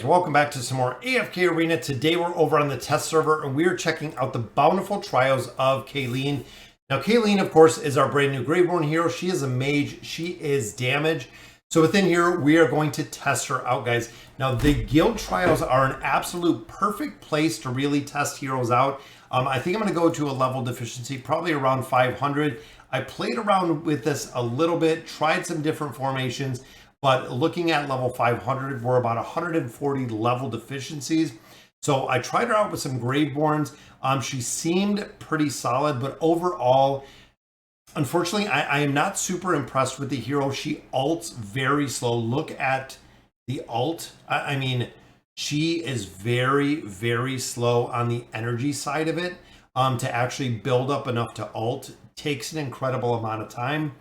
welcome back to some more AFK Arena. Today we're over on the test server and we are checking out the bountiful trials of Kalene. Now Kalene, of course, is our brand new Graveborn hero. She is a mage, she is damage. So within here, we are going to test her out, guys. Now the guild trials are an absolute perfect place to really test heroes out. I think I'm going to go to a level deficiency, probably around 500. I played around with this a little bit, tried some different formations. But looking at level 500, we're about 140 level deficiencies. So I tried her out with some Graveborns. She seemed pretty solid, but overall, unfortunately, I am not super impressed with the hero. She ults very slow. Look at the ult. I mean, she is very, very slow on the energy side of it. To actually build up enough to ult takes an incredible amount of time.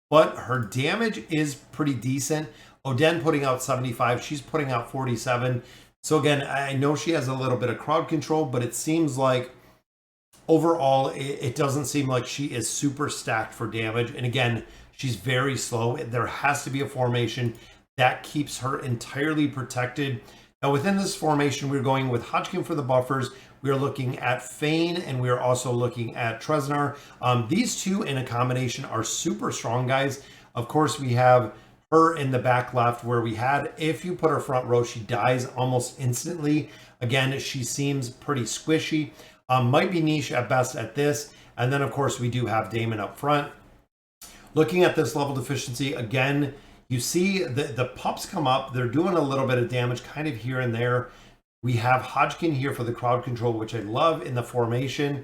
But her damage is pretty decent. Oden putting out 75. She's putting out 47. So again, I know she has a little bit of crowd control, but it seems like overall, it doesn't seem like she is super stacked for damage. And again, she's very slow. There has to be a formation that keeps her entirely protected. Now within this formation, we're going with Hodgkin for the buffers. We are looking at Fane, and we are also looking at Treznar. These two in a combination are super strong, guys. Of course, we have her in the back left where we had, if you put her front row, she dies almost instantly. Again, she seems pretty squishy. Might be niche at best at this. And then, of course, we do have Damon up front. Looking at this level deficiency, again, you see the pups come up. They're doing a little bit of damage kind of here and there. We have Hodgkin here for the crowd control, which I love in the formation.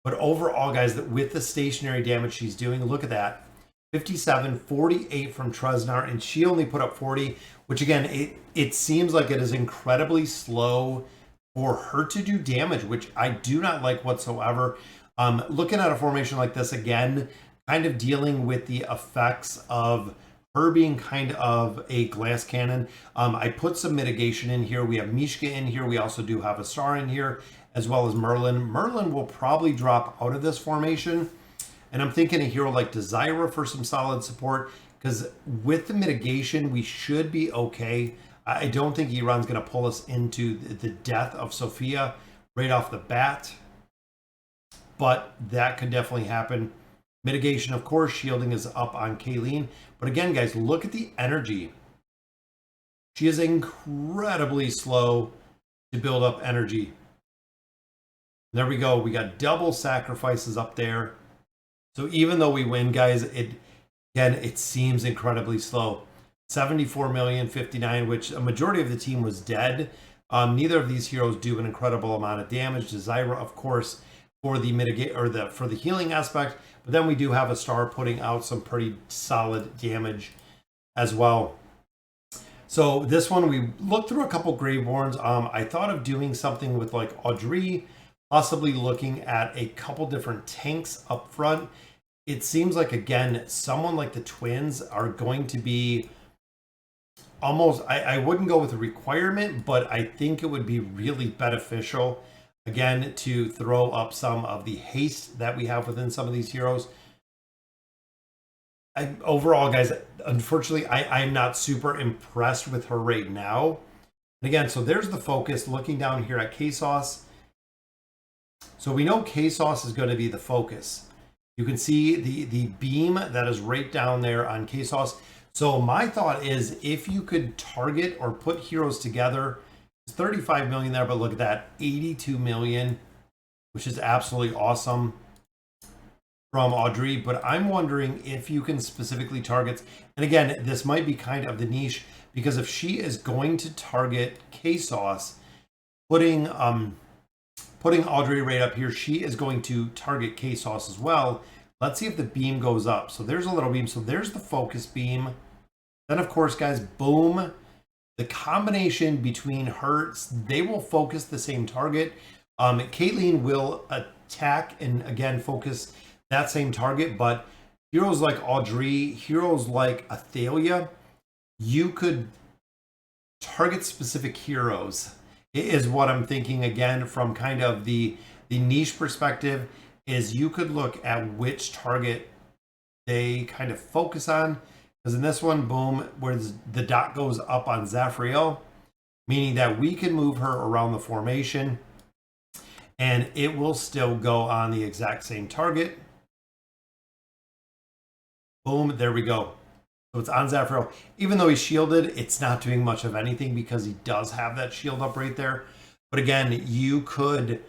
But overall, guys, that with the stationary damage she's doing, look at that. 57, 48 from Treznar, and she only put up 40, which again, it seems like it is incredibly slow for her to do damage, which I do not like whatsoever. Looking at a formation like this, again, kind of dealing with the effects of her being kind of a glass cannon. I put some mitigation in here. We have Mishka in here. We also do have a star in here, as well as Merlin. Merlin will probably drop out of this formation. And I'm thinking a hero like Desira for some solid support, because with the mitigation, we should be okay. I don't think Iran's going to pull us into the death of Sophia right off the bat, but that could definitely happen. Mitigation, of course, shielding is up on Kalene. But again, guys, look at the energy. She is incredibly slow to build up energy. There we go. We got double sacrifices up there. So even though we win, guys, it seems incredibly slow. 74 million, 59, which a majority of the team was dead. Neither of these heroes do an incredible amount of damage. Desira, of course, for the for the healing aspect, but then we do have a star putting out some pretty solid damage as well. So this one, we looked through a couple Graveborns. I thought of doing something with like Audrey, possibly looking at a couple different tanks up front. It seems like, again, someone like the twins are going to be almost, I wouldn't go with a requirement, but I think it would be really beneficial, again, to throw up some of the haste that we have within some of these heroes. Overall, guys, unfortunately, I'm not super impressed with her right now. And again, so there's the focus, looking down here at K-Sauce. So we know K-Sauce is going to be the focus. You can see the beam that is right down there on K-Sauce. So my thought is, if you could target or put heroes together, it's 35 million there, but look at that, 82 million, which is absolutely awesome from Audrey. But I'm wondering if you can specifically target, and again, this might be kind of the niche, because if she is going to target K-Sauce, putting Audrey right up here, she is going to target K-Sauce as well. Let's see if the beam goes up. So there's a little beam. So there's the focus beam. Then, of course, guys, boom. The combination between her, they will focus the same target. Kalene will attack and, again, focus that same target. But heroes like Audrey, heroes like Athalia, you could target specific heroes. Is what I'm thinking, again, from kind of the niche perspective, is you could look at which target they kind of focus on. Because in this one, boom, where the dot goes up on Zafriel, meaning that we can move her around the formation and it will still go on the exact same target. Boom, there we go. So it's on Zafrael. Even though he's shielded, it's not doing much of anything because he does have that shield up right there. But again, you could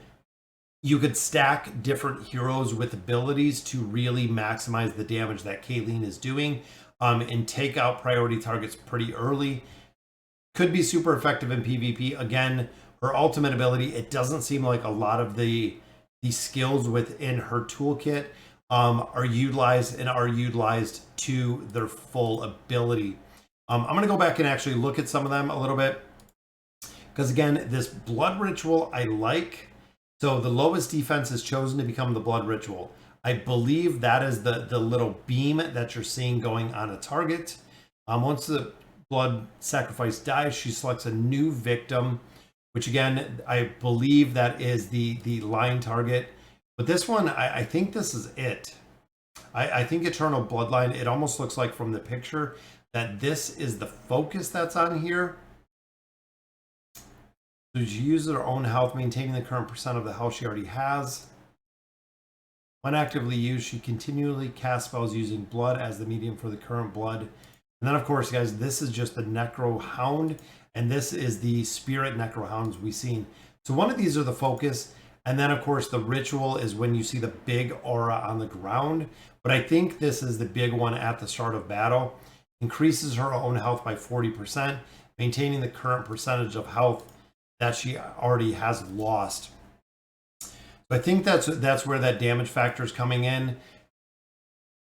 stack different heroes with abilities to really maximize the damage that Kalene is doing, and take out priority targets pretty early. Could be super effective in PvP. Again, her ultimate ability, it doesn't seem like a lot of the skills within her toolkit are utilized to their full ability. I'm going to go back and actually look at some of them a little bit, because again, this blood ritual I like. So the lowest defense is chosen to become the blood ritual. I believe that is the little beam that you're seeing going on a target. Once the blood sacrifice dies, she selects a new victim, which again, I believe that is the line target. But this one, I think this is it. I think Eternal Bloodline, it almost looks like from the picture that this is the focus that's on here. So she uses her own health, maintaining the current percent of the health she already has. When actively used, she continually casts spells using blood as the medium for the current blood. And then, of course, guys, this is just the Necro Hound, and this is the Spirit Necro Hounds we've seen. So one of these are the focus, and then, of course, the ritual is when you see the big aura on the ground. But I think this is the big one at the start of battle. Increases her own health by 40%, maintaining the current percentage of health that she already has lost. So I think that's where that damage factor is coming in.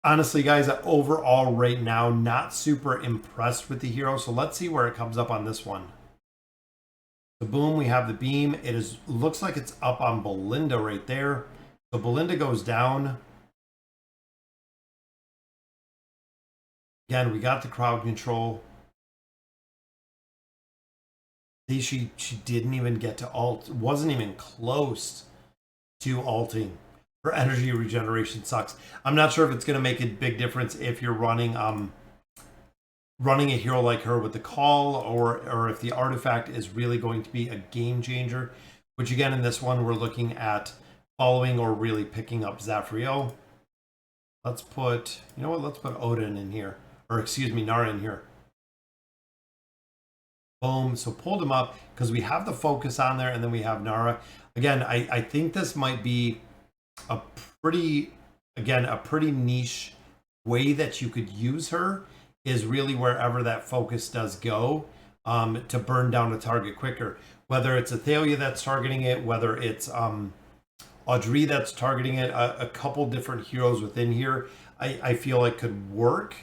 Honestly, guys, overall right now, not super impressed with the hero. So let's see where it comes up on this one. So boom, we have the beam. It looks like it's up on Belinda right there. So Belinda goes down. Again, we got the crowd control. See, she didn't even get to ult. Wasn't even close to ulting. Her energy regeneration sucks. I'm not sure if it's going to make a big difference if you're running a hero like her with the call, or if the artifact is really going to be a game changer. Which again, in this one, we're looking at following or really picking up Zafrael. Let's put, you know what? Let's put Odin in here, or excuse me, Nara in here. Boom. So pulled him up because we have the focus on there, and then we have Nara. Again, I think this might be a pretty niche way that you could use her, is really wherever that focus does go, to burn down a target quicker. Whether it's Athalia that's targeting it, whether it's Audrey that's targeting it, a couple different heroes within here, I feel like could work.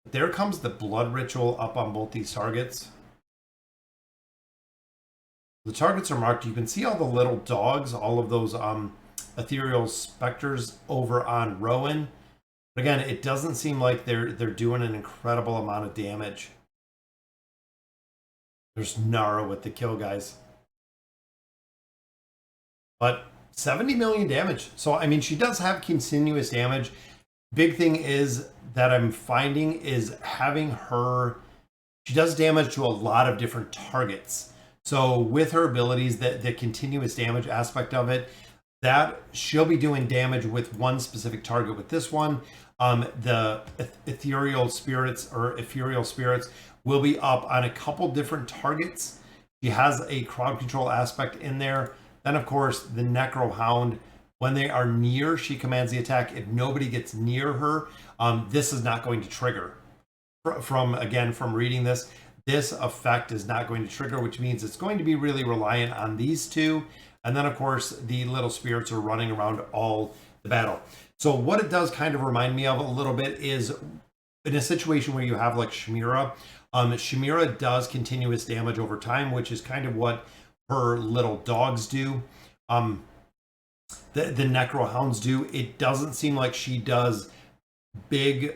There comes the blood ritual up on both these targets. The targets are marked. You can see all the little dogs, all of those ethereal specters over on Rowan. But again, it doesn't seem like they're doing an incredible amount of damage. There's Nara with the kill, guys. But 70 million damage. So, I mean, she does have continuous damage. Big thing is that I'm finding is having her, she does damage to a lot of different targets. So with her abilities, the continuous damage aspect of it, that she'll be doing damage with one specific target. With this one, the ethereal spirits will be up on a couple different targets. She has a crowd control aspect in there. Then, of course, the Necro Hound, when they are near, she commands the attack. If nobody gets near her, this is not going to trigger. From reading this, this effect is not going to trigger, which means it's going to be really reliant on these two. And then, of course, the little spirits are running around all the battle. So what it does kind of remind me of a little bit is in a situation where you have like Shamira. Shamira does continuous damage over time, which is kind of what her little dogs do. The Necro Hounds do. It doesn't seem like she does big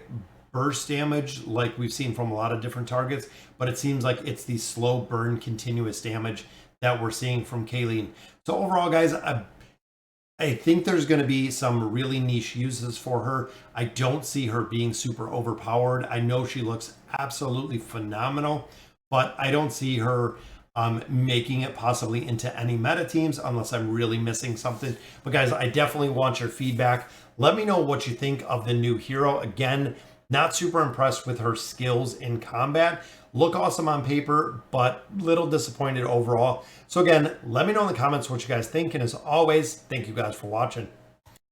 burst damage like we've seen from a lot of different targets, but it seems like it's the slow burn continuous damage that we're seeing from Kalene. So overall, guys, I think there's going to be some really niche uses for her. I don't see her being super overpowered. I know she looks absolutely phenomenal, but I don't see her making it possibly into any meta teams unless I'm really missing something. But guys, I definitely want your feedback. Let me know what you think of the new hero. Again, not super impressed with her skills in combat. Look awesome on paper, but little disappointed overall. So again, let me know in the comments what you guys think. And as always, thank you guys for watching.